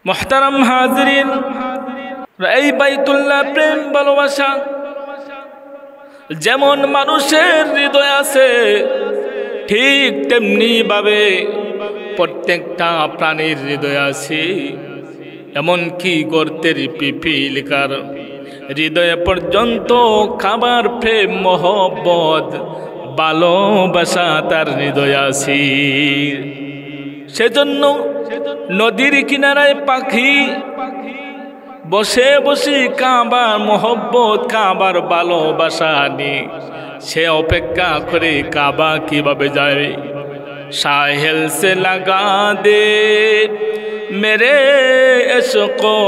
মুহতারাম হাজিরিন, এই বাইতুল্লাহ প্রেম ভালোবাসা যেমন মানুষের হৃদয় আছে, ঠিক তেমনি ভাবে প্রত্যেকটা প্রাণীর হৃদয় আছে। এমনকি গর্তের পিপিলিকার হৃদয়ে পর্যন্ত খাবার প্রেম মহব্বত ভালোবাসা তার হৃদয় আছে। সেজন্য নদীর কিনারায় পাখি বসে বসে কাবার মহব্বত কাবার ভালোবাসা নিয়ে সে অপেক্ষা করে কাবা কিভাবে যাবে। সাহেল সে লাগা দে মেরে ইশকো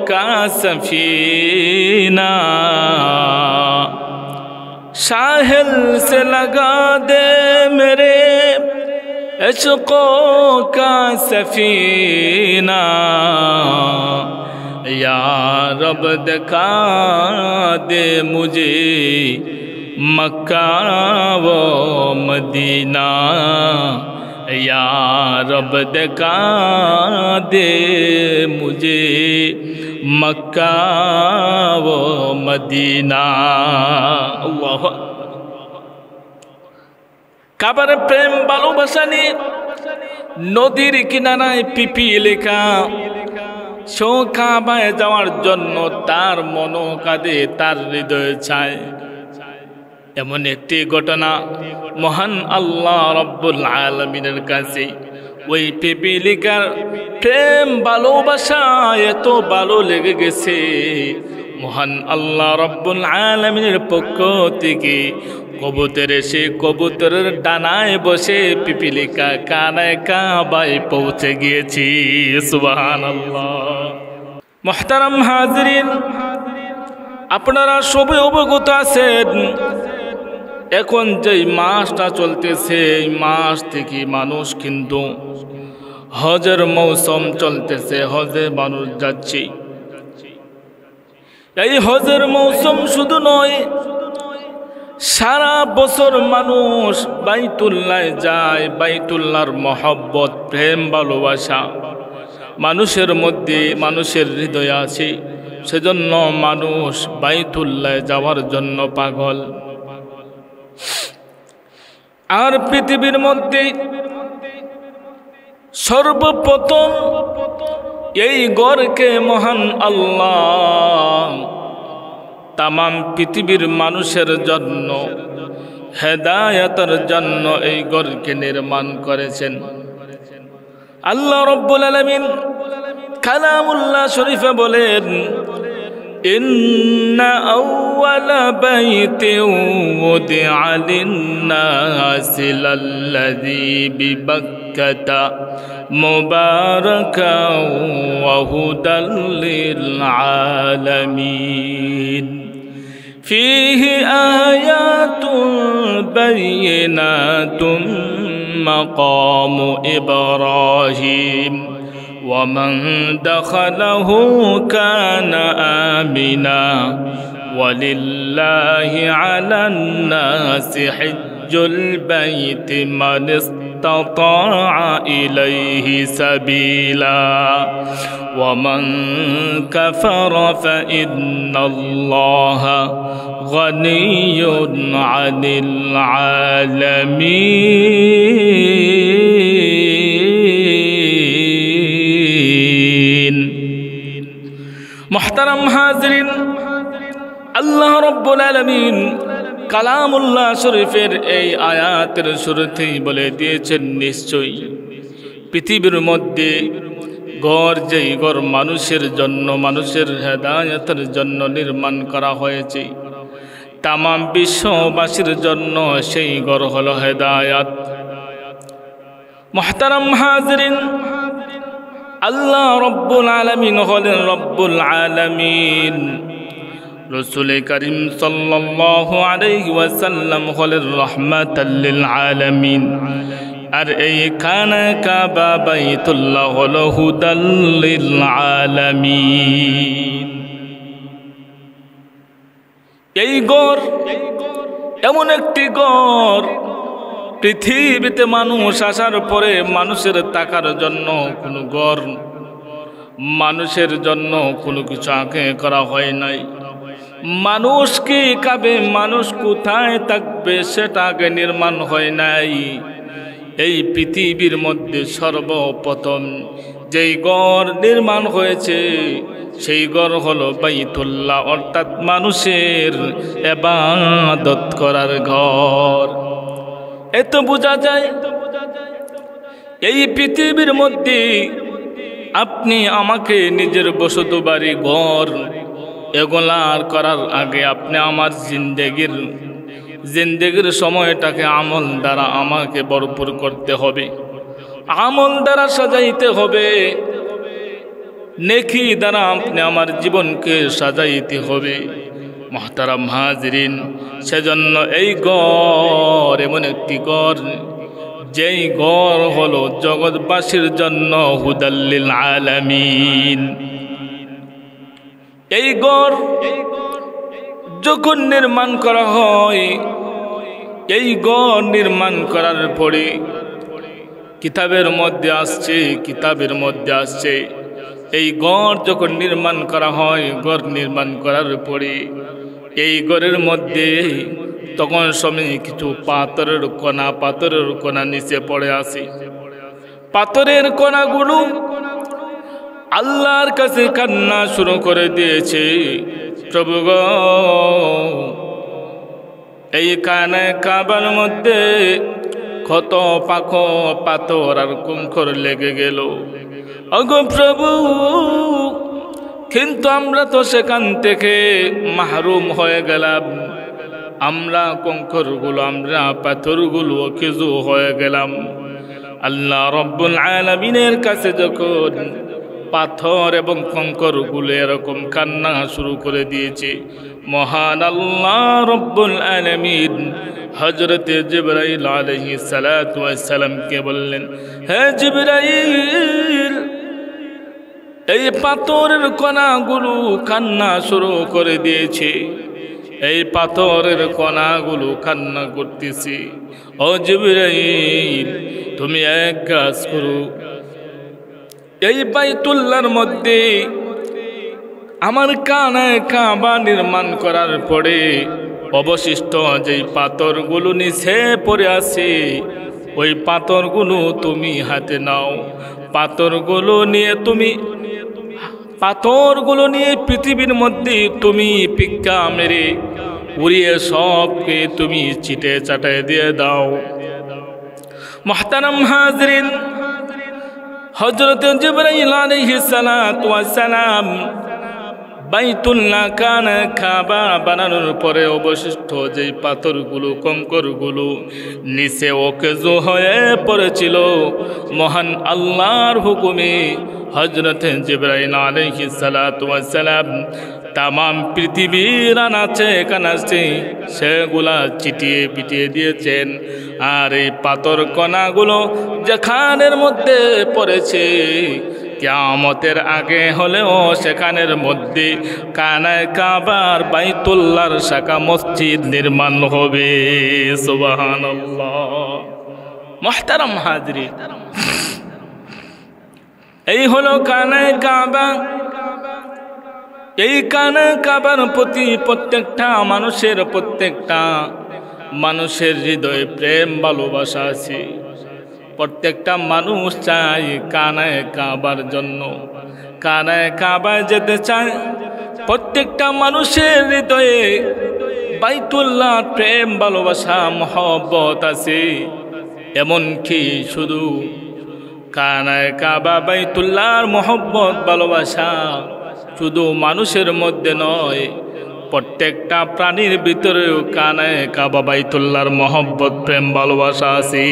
কা সফিনা, साहिल से लगा दे मेरे इश्क़ों का सफीना, या रब दिखा दे मुझे मक्का व मदीना, या रब दिखा दे मुझे मक्का व मदीना। अल्लाह কাবার প্রেম ভালোবাসা নিয়ে নদীর কিনারায় পিপিলিকা সো কাবায় যাওয়ার জন্য তার মন কাঁদে, তার হৃদয় চায়। এমন একটি ঘটনা মহান আল্লাহ রব্বুল আলামিনের কাছে ওই পিপিলিকার প্রেম ভালোবাসা এত ভালো লেগে গেছে, মহান আল্লাহ রব্বুল আলামিনের পক্ষ থেকে কবুতর এসে কবুতরের ডানায় বসে পিপিলিকা কানায় কাবায় পৌঁছে গিয়েছি। সুবহানাল্লাহ। মুহতারাম হাজিরিন, আপনারা সবাই অবগত আছেন এখন যেই মাসটা চলতেছে এই মাস থেকে মানুষ কিন্তু হজের মৌসুম চলতেছে, হজে মানুষ যাচ্ছে। এই হজের মৌসুম শুধু নয়, সারা বছর মানুষ বাইতুল্লাহ যায়। বাইতুল্লাহর মহব্বত প্রেম ভালোবাসা মানুষের মধ্যে মানুষের হৃদয়ে আছে, সেজন্য মানুষ বাইতুল্লাহ যাওয়ার জন্য পাগল। আর পৃথিবীর মধ্যে সর্বপ্রথম এই ঘরকে মহান আল্লাহ তামাম পৃথিবীর মানুষের জন্য হেদায়েতের জন্য এই ঘরকে নির্মাণ করেছেন। আল্লাহ রব্বুল আলামিন কালামুল্লাহ শরীফে বলেন, ইন্না আউওয়ালা বাইতিন উদিআ লিন-নাসি লাল্লাযী বিবাক্কাতা মুবারাকাও ওয়া হুদাল লিল-আলামিন, ফীহি আয়াতুন বাইয়িনাতুন মাকামু ইব্রাহিম ومن دخله كان آمنا ولله على الناس حج البيت من استطاع إليه سبيلا ومن كفر فإن الله غني عن العالمين। মুহতারাম হাজিরিন, আল্লাহ রব্বুল আলামিন কালামুল্লাহ শরীফের এই আয়াতের শুরুতেই বলে দিয়েছেন, নিশ্চয়ই পৃথিবীর মধ্যে গড় যেই গড় মানুষের জন্য মানুষের হেদায়েতের জন্য নির্মাণ করা হয়েছে, তামাম বিশ্ববাসীর জন্য সেই গড় হলো হেদায়েত। মুহতারাম হাজিরিন, আল্লাহ রব্বুল আলামিন হলেন রব্বুল আলামিন, রাসূল করিম সাল্লাল্লাহু আলাইহি ওয়াসাল্লাম হলেন রাহমাতাল লিল আলামিন, আর এই খানা কাবা বাইতুল্লাহ হলো হুদাল লিল আলামিন। এই ঘর এমন একটি ঘর, পৃথিবীতে মানুষ আসার পরে মানুষের থাকার জন্য কোনো ঘর মানুষের জন্য কোনো কিছু আগে করা হয় নাই। মানুষ কি খাবে, মানুষ কোথায় থাকবে সেটা আগে নির্মাণ হয় নাই। এই পৃথিবীর মধ্যে সর্বপ্রথম যেই ঘর নির্মাণ হয়েছে সেই ঘর হলো বাইতুল্লাহ, অর্থাৎ মানুষের ইবাদত করার ঘর। এত বোঝা যায় এই পৃথিবীর মধ্যে আপনি আমাকে নিজের বসত বাড়ি ঘর এগুলার করার আগে আপনি আমার জিন্দেগির সময়টাকে আমল দ্বারা আমাকে ভরপুর করতে হবে, আমল দ্বারা সাজাইতে হবে, নেকি দ্বারা আপনি আমার জীবনকে সাজাইতে হবে। মুহতারাম হাজরিন, সেজন্য এই ঘর এমন একটি ঘর যেই ঘর হলো জগৎবাসীর জন্য হুদাল্লিল আলামিন। এই ঘর যখন নির্মাণ করা হয়, এই ঘর নির্মাণ করার পরে কিতাবের মধ্যে আসছে এই ঘর যখন নির্মাণ করা হয়, ঘর নির্মাণ করার পরে এই ঘরের মধ্যে তখন সময় কিছু পাথরের কণা নিচে পড়ে আসে। পাথরের কণাগুলো আল্লাহর কাছে কান্না শুরু করে দিয়েছে, প্রভু গো, এই কাবার মধ্যে কত পাথর আর কঙ্কর লেগে গেল। ওগো প্রভু, কিন্তু আমরা তো সেখান থেকে মাহরুম হয়ে গেলাম, আমরা কঙ্করগুলো, আমরা পাথরগুলো কিছু হয়ে গেলাম। আল্লাহ রব্বুল আলামিনের কাছে যখন পাথর এবং কঙ্করগুলো এরকম কান্না শুরু করে দিয়েছে, মহান আল্লাহ রব্বুল আলামিন হযরতে জিবরাইল আলাইহিস সালাতু ওয়াস সালামকে বললেন, হে জিবরাইল, এই পাথরের কণাগুলো কান্না শুরু করে দিয়েছে, এই পাথরের কণাগুলো কান্না করতেছে। ও জিবরাইল, তুমি এক কাজ করো, এই বাইতুল্লাহর মধ্যে আমার কাবা নির্মাণ করার পরে অবশিষ্ট যেই পাথরগুলো নিচে পড়ে আছে, ওই পাথরগুলো তুমি হাতে নাও। পাথরগুলো নিয়ে পৃথিবীর মধ্যে তুমি পিক্কা মেরে উড়িয়ে সবকে তুমি চিটে চাটায় দিয়ে দাও। মুহতারাম হাজরিন, হযরত জিবরাইল আলাইহিস সালাতু ওয়াস সালাম বাইতুল্লাহ কাবা বানানোর পরে অবশিষ্ট যেই পাথরগুলো কঙ্করগুলো নিচে ওকেজো হয়ে পড়েছিল, মহান আল্লাহর হুকুমে হযরত জিবরাইল আলাইহিস সালাতু ওয়াস সালাম তামাম পৃথিবীর আনাচে কানাচে সেগুলা চিটিয়ে পিটিয়ে দিয়েছেন। আর এই পাথর কণাগুলো যেখানের মধ্যে পড়েছে, কিয়ামতের আগে হলেও সেখানের মধ্যে কাবার বাইতুল্লাহর শাখা মসজিদ নির্মাণ হবে। সুবহানাল্লাহ। মুহতারাম হাজরিন, এই হলো কাবা। এই কাবার প্রতি প্রত্যেকটা মানুষের হৃদয়ে প্রেম ভালোবাসা আছে। প্রত্যেকটা মানুষ চায় কাবার জন্য, কাবায় যেতে চায়। প্রত্যেকটা মানুষের হৃদয়ে বাইতুল্লাহ প্রেম ভালোবাসা মহব্বত আছে। এমনকি শুধু কাবা বাইতুল্লাহর মহব্বত ভালোবাসা শুধু মানুষের মধ্যে নয়, প্রত্যেকটা প্রাণীর ভিতরেও কাবা বাইতুল্লাহর মহব্বত প্রেম ভালোবাসা আছে।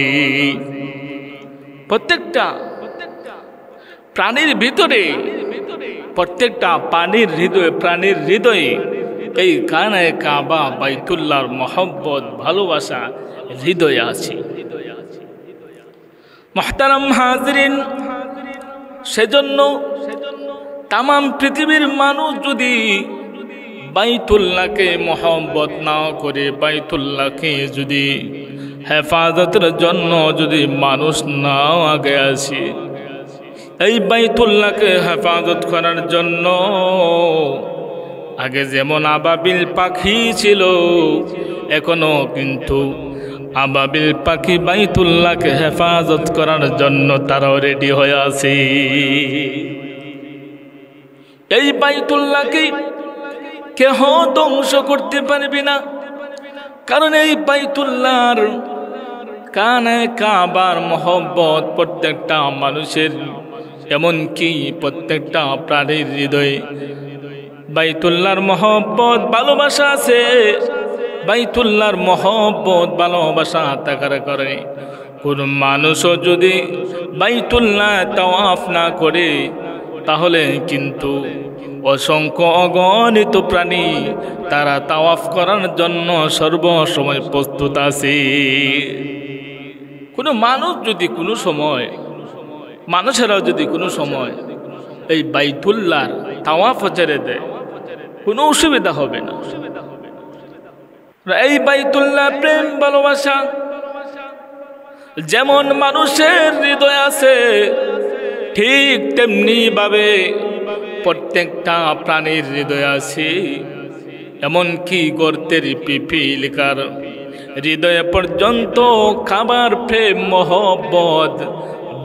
প্রত্যেকটা প্রাণীর ভিতরে, প্রত্যেকটা প্রাণীর হৃদয়ে এই কাবা বাইতুল্লাহর মহব্বত ভালোবাসা হৃদয়ে আছে। মুহতারাম হাজরিন, সেজন্য তামাম পৃথিবীর মানুষ যদি বাইতুল্লাহকে মহব্বত না করে, বাইতুল্লাহকে যদি হেফাজতের জন্য যদি মানুষ না আগে আসে, এই বাইতুল্লাহকে হেফাজত করার জন্য আগে যেমন আবাবিল পাখি ছিল, এখনো কিন্তু আবাবিল পাখি বাইতুল্লাহকে হেফাজত করার জন্য তারাও রেডি হয়ে আছে। এই বাইতুল্লাহকে কেহ ধ্বংস করতে পারবে না, কারণ এই বাইতুল্লাহর কানে কাবার মহব্বত প্রত্যেকটা মানুষের, এমনকি প্রত্যেকটা প্রাণীর হৃদয়ে বাইতুল্লাহর মহব্বত ভালোবাসা আছে। বাইতুল্লাহর মহব্বত ভালোবাসা থাকার কারণে কোন মানুষও যদি বাইতুল্লাহ তাওয়াফ না করে, তাহলে কিন্তু অসংখ্য অগণিত প্রাণী তারা তাওয়াফ করার জন্য সর্বসময় প্রস্তুত আছে। কোনো মানুষ যদি কোনো সময়, মানুষেরাও যদি কোনো সময় এই বাইতুল্লাহর তাওয়াফ ছেড়ে দেয়, কোনো অসুবিধা হবে না। এই বাইতুল্লাহ প্রেম ভালোবাসা যেমন মানুষের হৃদয় আছে, ঠিক তেমনি ভাবে প্রত্যেকটা প্রাণীর হৃদয় আছে। এমনকি গর্তের পিপিলিকার হৃদয়ে পর্যন্ত খাবার প্রেম মহব্বত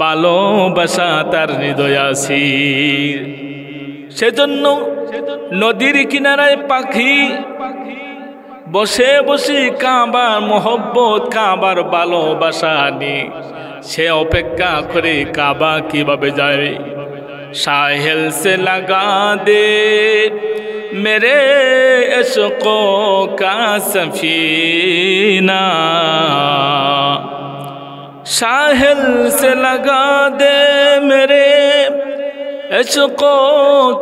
ভালোবাসা তার হৃদয় আছে। সেজন্য নদীর কিনারায় পাখি বসে বসে কাবার মহব্বত, কাবার ভালোবাসা নিয়ে সে অপেক্ষা করে কাবা কিভাবে যাবে। साहिल से लगा दे मेरे इश्क़ो का सफीना, साहिल से लगा दे मेरे इश्क़ो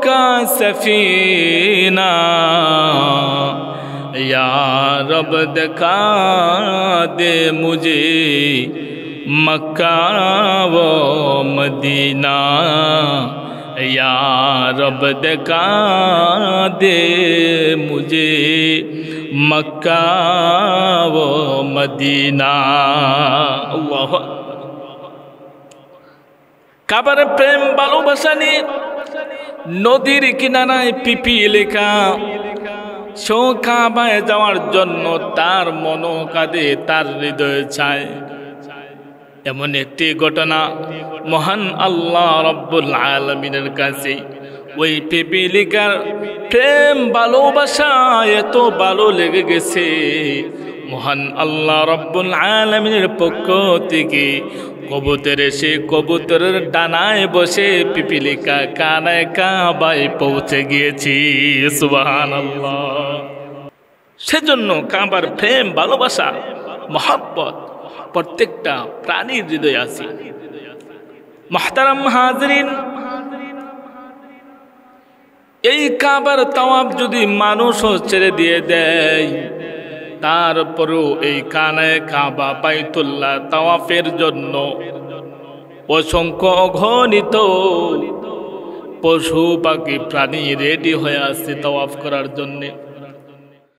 का सफीना, या रब दिखा दे मुझे मक्का व मदीना, या रब दिखा दे मुझे मक्का व मदीना। अल्लाह কাবার প্রেম ভালোবাসা নিয়ে নদীর কিনারায় পিপিলিকা সো কাবায় যাওয়ার জন্য তার মন কাঁদে, তার হৃদয় চায়। এমন একটি ঘটনা মহান আল্লাহ রব্বুল আলামিনের কাছে ওই পিপিলিকার প্রেম ভালোবাসা এত ভালো লেগে গেছে, মহান আল্লাহ রব্বুল আলামিনের পক্ষ থেকে কবুতর এসে কবুতরের ডানায় বসে পিপিলিকা কানায় কাবায় পৌঁছে গিয়েছি। সুবহানাল্লাহ। সেজন্য কাবার প্রেম ভালোবাসা মহব্বত প্রত্যেকটা প্রাণীর হৃদয়ে আছে। মুহতারাম হাজরিন, এই কাবার তাওয়াফ যদি মানুষও ছেড়ে দিয়ে দেয়, তারপরেও এই কানায় কাবা বাইতুল্লাহ তাওয়াফের জন্য অসংখ্য অগণিত পশু পাখি প্রাণী রেডি হয়ে আছে তাওয়াফ করার জন্যে।